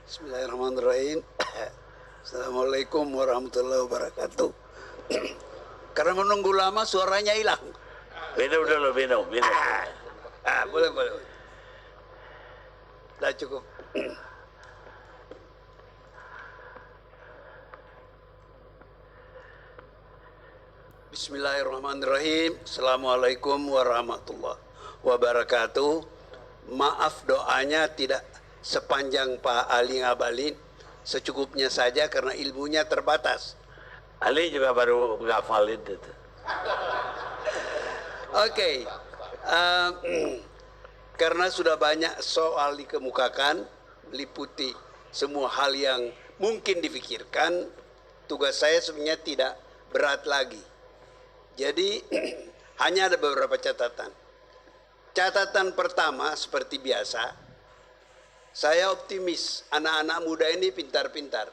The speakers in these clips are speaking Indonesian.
Bismillahirrahmanirrahim. Assalamualaikum warahmatullahi wabarakatuh. Karena menunggu lama suaranya hilang. Minum dulu, minum. Boleh. Dah cukup. Bismillahirrahmanirrahim. Assalamualaikum warahmatullahi wabarakatuh. Maaf doanya tidak sepanjang Pak Ali Ngabalin, secukupnya saja karena ilmunya terbatas. Ali juga baru ngafalin itu. Oke. Karena sudah banyak soal dikemukakan, meliputi semua hal yang mungkin difikirkan, tugas saya sebenarnya tidak berat lagi. Jadi hanya ada beberapa catatan. Catatan pertama seperti biasa, saya optimis anak-anak muda ini pintar-pintar.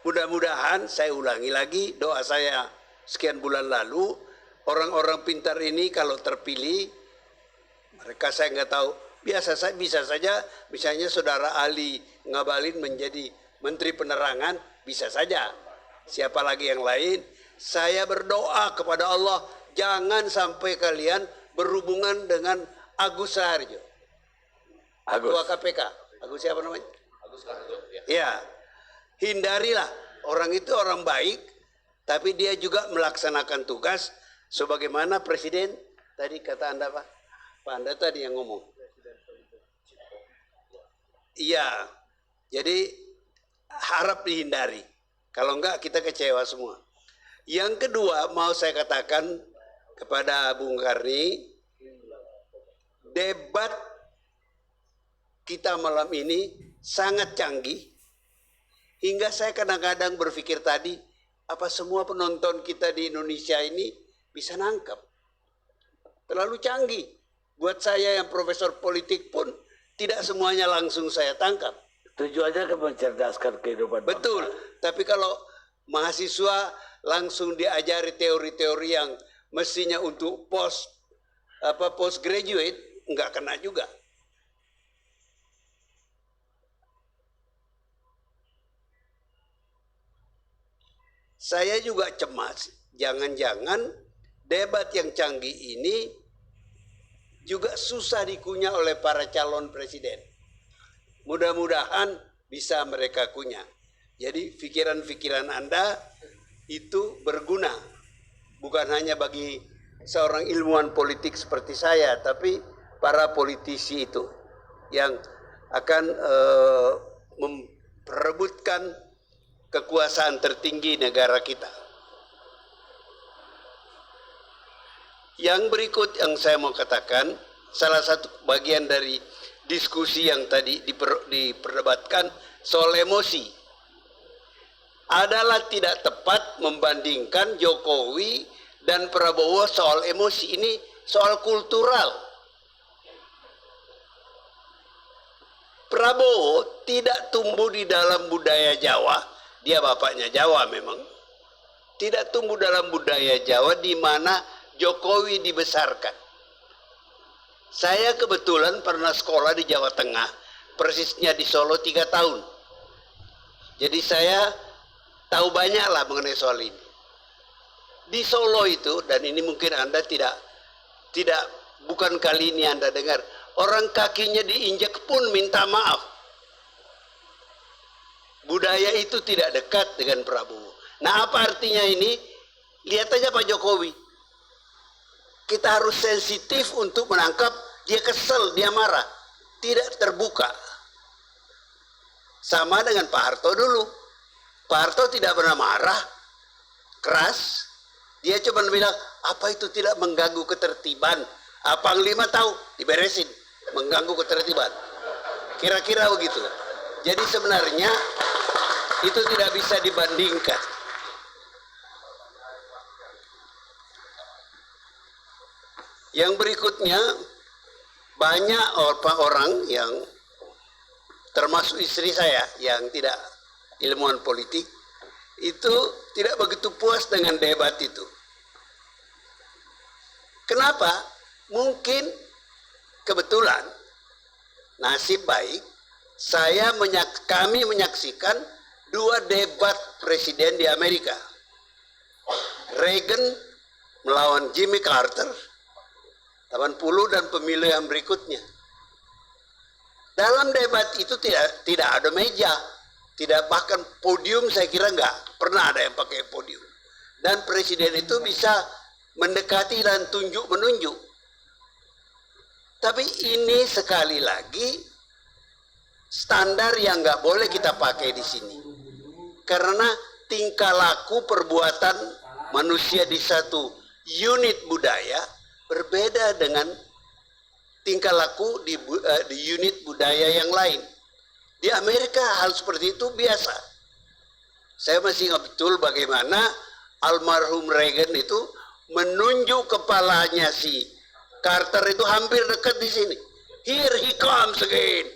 Mudah-mudahan, saya ulangi lagi doa saya sekian bulan lalu, orang-orang pintar ini kalau terpilih, mereka saya nggak tahu, bisa saja misalnya saudara Ali Ngabalin menjadi Menteri Penerangan, bisa saja. Siapa lagi yang lain? Saya berdoa kepada Allah, jangan sampai kalian berhubungan dengan Agus Raharjo. Ketua KPK. Agus siapa namanya? Agus Raharjo. Ya. Hindarilah. Orang itu orang baik, tapi dia juga melaksanakan tugas sebagaimana Presiden tadi kata Anda Pak. Pak Anda tadi yang ngomong. Iya. Jadi harap dihindari. Kalau enggak kita kecewa semua. Yang kedua mau saya katakan kepada Bung Karni, debat kita malam ini sangat canggih, hingga saya kadang-kadang berpikir tadi, apa semua penonton kita di Indonesia ini bisa nangkep? Terlalu canggih. Buat saya yang profesor politik pun tidak semuanya langsung saya tangkap. Tujuannya kan mencerdaskan kehidupan bangsa. Betul, tapi kalau mahasiswa langsung diajari teori-teori yang mestinya untuk post graduate, nggak kena juga. Saya juga cemas, jangan-jangan debat yang canggih ini juga susah dikunyah oleh para calon presiden. Mudah-mudahan bisa mereka kunyah. Jadi pikiran-pikiran Anda itu berguna, bukan hanya bagi seorang ilmuwan politik seperti saya, tapi para politisi itu yang akan memperebutkan kekuasaan tertinggi negara kita. Yang berikut yang saya mau katakan, salah satu bagian dari diskusi yang tadi diperdebatkan soal emosi, adalah tidak tepat membandingkan Jokowi dan Prabowo soal emosi. Ini soal kultural. Prabowo tidak tumbuh di dalam budaya Jawa. Dia bapaknya Jawa memang. Tidak tumbuh dalam budaya Jawa di mana Jokowi dibesarkan. Saya kebetulan pernah sekolah di Jawa Tengah, persisnya di Solo 3 tahun. Jadi saya tahu banyak lah mengenai soal ini. Di Solo itu, dan ini mungkin Anda bukan kali ini Anda dengar, orang kakinya diinjak pun minta maaf. Budaya itu tidak dekat dengan Prabowo. Nah, apa artinya ini? Lihat aja Pak Jokowi. Kita harus sensitif untuk menangkap dia kesel, dia marah. Tidak terbuka. Sama dengan Pak Harto dulu. Pak Harto tidak pernah marah, keras. Dia cuma bilang, apa itu tidak mengganggu ketertiban? Panglima tahu, diberesin. Mengganggu ketertiban. Kira-kira begitu. Jadi sebenarnya itu tidak bisa dibandingkan. Yang berikutnya, banyak orang yang termasuk istri saya yang tidak ilmuwan politik, itu tidak begitu puas dengan debat itu. Kenapa? Mungkin kebetulan nasib baik kami menyaksikan 2 debat presiden di Amerika. Reagan melawan Jimmy Carter 80 dan pemilu yang berikutnya. Dalam debat itu tidak ada meja, tidak bahkan podium, saya kira nggak pernah ada yang pakai podium. Dan presiden itu bisa mendekati dan tunjuk menunjuk. Tapi ini sekali lagi standar yang nggak boleh kita pakai di sini. Karena tingkah laku perbuatan manusia di satu unit budaya berbeda dengan tingkah laku di unit budaya yang lain. Di Amerika hal seperti itu biasa. Saya masih ingat betul bagaimana almarhum Reagan itu menunjuk kepalanya si Carter itu hampir dekat di sini. Here he comes again.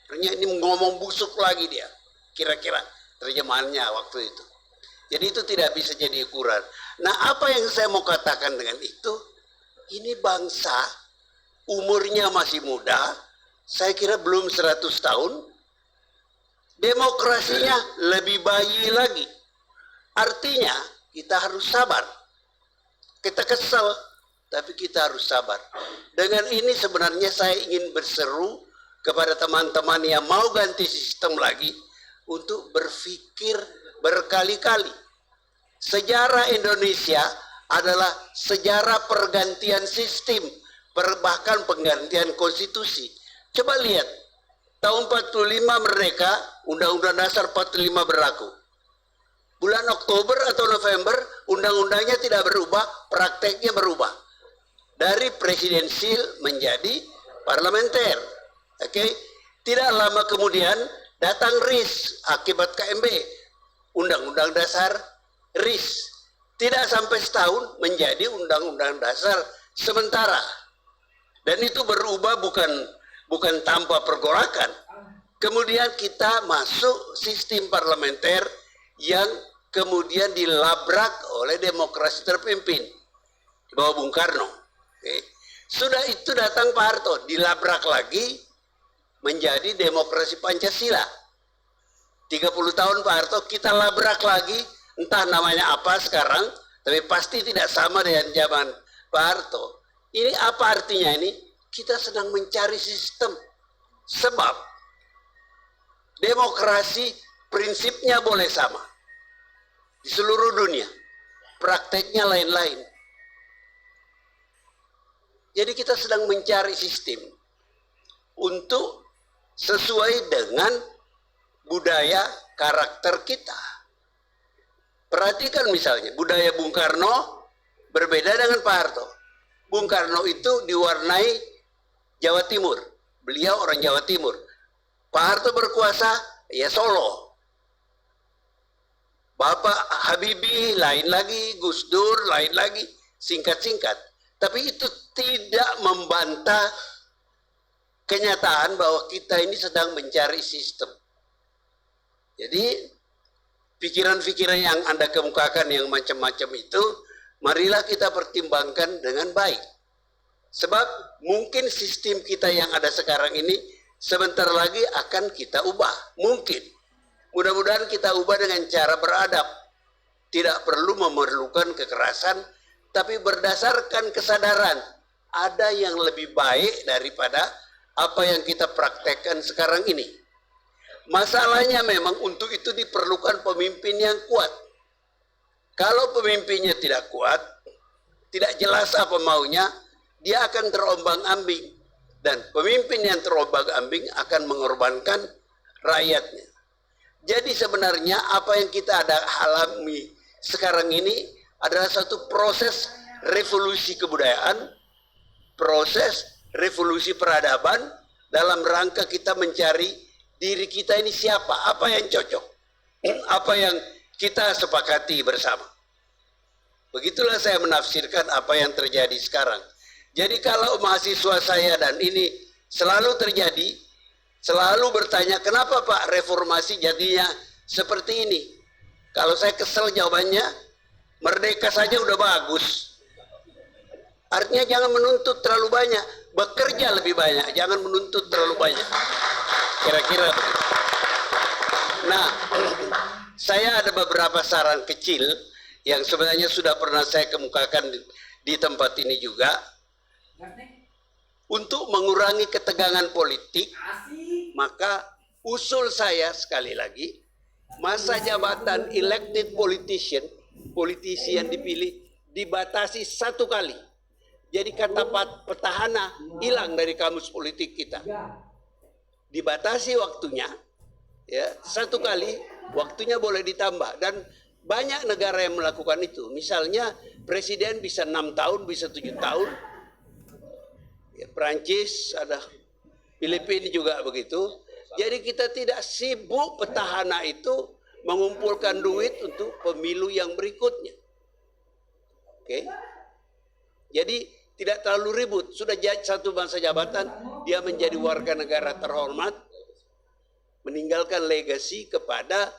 Ternyata ini ngomong busuk lagi dia. Kira-kira terjemahannya waktu itu. Jadi itu tidak bisa jadi ukuran. Nah, apa yang saya mau katakan dengan itu? Ini bangsa umurnya masih muda. Saya kira belum 100 tahun. Demokrasinya lebih bayi lagi. Artinya kita harus sabar. Kita kesal, tapi kita harus sabar. Dengan ini sebenarnya saya ingin berseru kepada teman-teman yang mau ganti sistem lagi untuk berpikir berkali-kali. Sejarah Indonesia adalah sejarah pergantian sistem, bahkan penggantian konstitusi. Coba lihat, tahun 45 merdeka, Undang-Undang Dasar 45 berlaku. Bulan Oktober atau November, undang-undangnya tidak berubah, prakteknya berubah. Dari presidensil menjadi parlementer. Oke, tidak lama kemudian datang RIS akibat KMB, Undang-Undang Dasar RIS. Tidak sampai setahun menjadi Undang-Undang Dasar sementara. Dan itu berubah bukan tanpa pergolakan. Kemudian kita masuk sistem parlementer yang kemudian dilabrak oleh demokrasi terpimpin di bawah Bung Karno. Oke. Sudah itu datang Pak Harto, dilabrak lagi menjadi demokrasi Pancasila. 30 tahun Pak Harto, kita labrak lagi, entah namanya apa sekarang, tapi pasti tidak sama dengan zaman Pak Harto. Ini apa artinya ini? Kita sedang mencari sistem. Sebab demokrasi prinsipnya boleh sama di seluruh dunia, prakteknya lain-lain. Jadi kita sedang mencari sistem untuk sesuai dengan budaya karakter kita. Perhatikan misalnya, budaya Bung Karno berbeda dengan Pak Harto. Bung Karno itu diwarnai Jawa Timur. Beliau orang Jawa Timur. Pak Harto berkuasa, ya Solo. Bapak Habibie lain lagi, Gus Dur lain lagi, singkat-singkat. Tapi itu tidak membantah kenyataan bahwa kita ini sedang mencari sistem. Jadi pikiran-pikiran yang Anda kemukakan yang macam-macam itu, marilah kita pertimbangkan dengan baik. Sebab mungkin sistem kita yang ada sekarang ini sebentar lagi akan kita ubah. Mungkin. Mudah-mudahan kita ubah dengan cara beradab. Tidak perlu memerlukan kekerasan, tapi berdasarkan kesadaran. Ada yang lebih baik daripada apa yang kita praktekkan sekarang ini. Masalahnya memang untuk itu diperlukan pemimpin yang kuat. Kalau pemimpinnya tidak kuat, tidak jelas apa maunya, dia akan terombang-ambing. Dan pemimpin yang terombang-ambing akan mengorbankan rakyatnya. Jadi sebenarnya apa yang kita ada alami sekarang ini adalah satu proses revolusi kebudayaan, proses revolusi peradaban dalam rangka kita mencari diri kita ini siapa, apa yang cocok, apa yang kita sepakati bersama. Begitulah saya menafsirkan apa yang terjadi sekarang. Jadi kalau mahasiswa saya dan ini selalu terjadi, selalu bertanya, kenapa Pak reformasi jadinya seperti ini? Kalau saya kesel jawabannya, merdeka saja udah bagus. Artinya jangan menuntut terlalu banyak, bekerja lebih banyak, jangan menuntut terlalu banyak. Kira-kira begitu. Nah, saya ada beberapa saran kecil yang sebenarnya sudah pernah saya kemukakan di tempat ini juga untuk mengurangi ketegangan politik. Maka usul saya sekali lagi, masa jabatan elected politisi yang dipilih dibatasi 1 kali. Jadi kata petahana hilang dari kamus politik kita. Dibatasi waktunya, ya 1 kali, waktunya boleh ditambah. Dan banyak negara yang melakukan itu. Misalnya presiden bisa 6 tahun, bisa 7 tahun. Ya, Prancis, ada Filipina juga begitu. Jadi kita tidak sibuk petahana itu mengumpulkan duit untuk pemilu yang berikutnya. Oke. Jadi tidak terlalu ribut. Sudah jadi 1 masa jabatan, dia menjadi warga negara terhormat, meninggalkan legasi kepada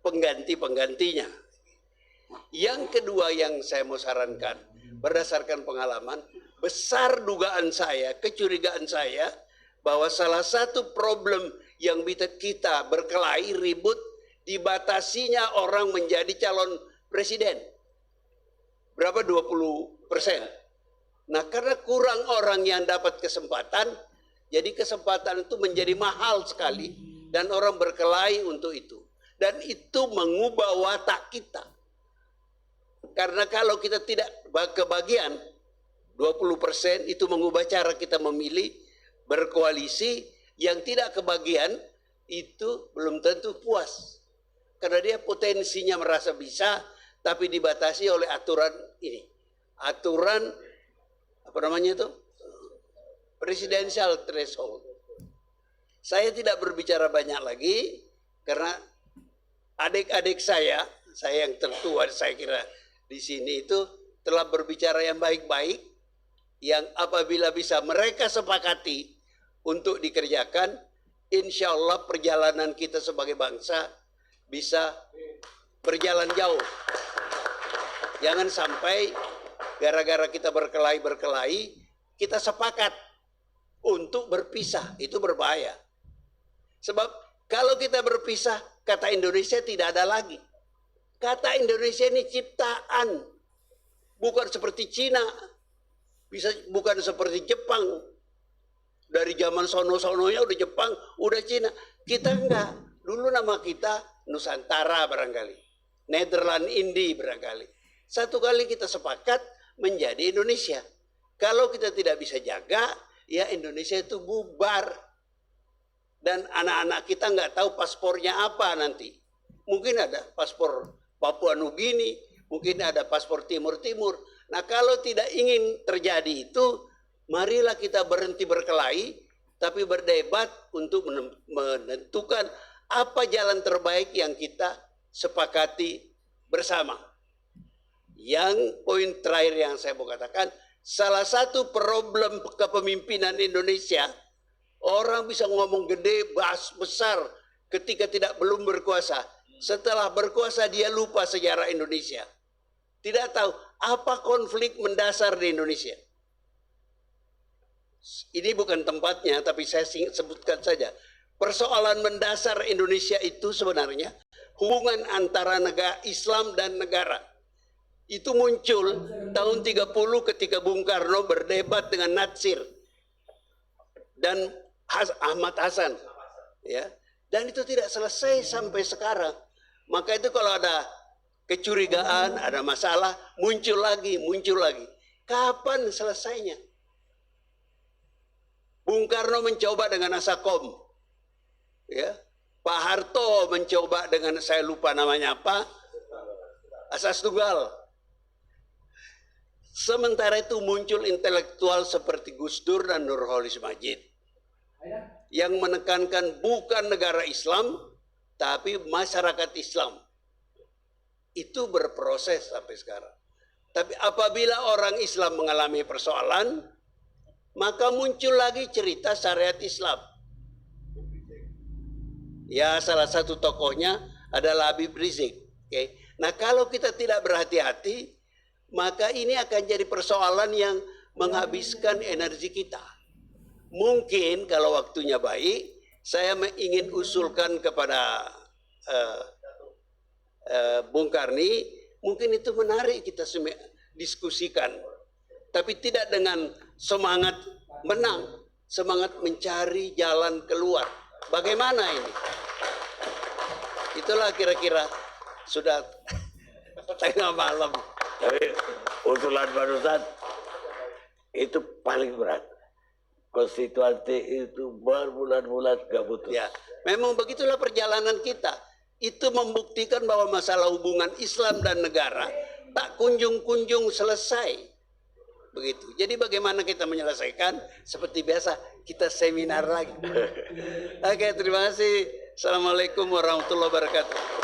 pengganti-penggantinya. Yang kedua yang saya mau sarankan, berdasarkan pengalaman, besar dugaan saya, kecurigaan saya, bahwa salah satu problem yang kita berkelahi, ribut, dibatasinya orang menjadi calon presiden. Berapa? 20%. Nah, karena kurang orang yang dapat kesempatan, jadi kesempatan itu menjadi mahal sekali, dan orang berkelahi untuk itu. Dan itu mengubah watak kita. Karena kalau kita tidak kebagian, 20% itu mengubah cara kita memilih, berkoalisi. Yang tidak kebagian itu belum tentu puas. Karena dia potensinya merasa bisa, tapi dibatasi oleh aturan ini. Aturan, apa namanya itu? Presidential threshold. Saya tidak berbicara banyak lagi, karena adik-adik saya yang tertua saya kira di sini itu telah berbicara yang baik-baik, yang apabila bisa mereka sepakati untuk dikerjakan, insya Allah perjalanan kita sebagai bangsa bisa berjalan jauh. Jangan sampai gara-gara kita berkelahi, kita sepakat untuk berpisah. Itu berbahaya. Sebab kalau kita berpisah, kata Indonesia tidak ada lagi. Kata Indonesia ini ciptaan. Bukan seperti Cina. Bukan seperti Jepang. Dari zaman sono-sononya udah Jepang, udah Cina. Kita enggak. Dulu nama kita Nusantara barangkali. Nederland Indi barangkali. 1 kali kita sepakat menjadi Indonesia. Kalau kita tidak bisa jaga, ya Indonesia itu bubar. Dan anak-anak kita nggak tahu paspornya apa nanti. Mungkin ada paspor Papua Nugini, mungkin ada paspor Timur-Timur. Nah, kalau tidak ingin terjadi itu, marilah kita berhenti berkelahi, tapi berdebat untuk menentukan apa jalan terbaik yang kita sepakati bersama. Yang poin terakhir yang saya mau katakan, salah satu problem kepemimpinan Indonesia, orang bisa ngomong gede, bahas besar ketika belum berkuasa. Setelah berkuasa dia lupa sejarah Indonesia. Tidak tahu apa konflik mendasar di Indonesia. Ini bukan tempatnya, tapi saya sebutkan saja. Persoalan mendasar Indonesia itu sebenarnya hubungan antara negara Islam dan negara. Itu muncul tahun 30 ketika Bung Karno berdebat dengan Natsir dan Ahmad Hasan. Ya. Dan itu tidak selesai sampai sekarang. Maka itu kalau ada kecurigaan, ada masalah, muncul lagi. Kapan selesainya? Bung Karno mencoba dengan Asakom, ya. Pak Harto mencoba dengan, saya lupa namanya apa, Asas Tunggal. Sementara itu muncul intelektual seperti Gus Dur dan Nurholis Majid yang menekankan bukan negara Islam, tapi masyarakat Islam. Itu berproses sampai sekarang. Tapi apabila orang Islam mengalami persoalan, maka muncul lagi cerita syariat Islam. Ya, salah satu tokohnya adalah Habib Rizik. Okay. Nah, kalau kita tidak berhati-hati, maka ini akan jadi persoalan yang menghabiskan energi kita. Mungkin kalau waktunya baik, saya ingin usulkan kepada Bung Karni, mungkin itu menarik kita diskusikan, tapi tidak dengan semangat menang, semangat mencari jalan keluar. Bagaimana ini? Itulah kira-kira sudah tengah malam. Tapi usulan barusan itu paling berat. Konstituante itu berbulan-bulan gak putus. Ya, memang begitulah perjalanan kita. Itu membuktikan bahwa masalah hubungan Islam dan negara tak kunjung-kunjung selesai. Begitu. Jadi bagaimana kita menyelesaikan? Seperti biasa kita seminar lagi. Oke, terima kasih. Assalamualaikum warahmatullahi wabarakatuh.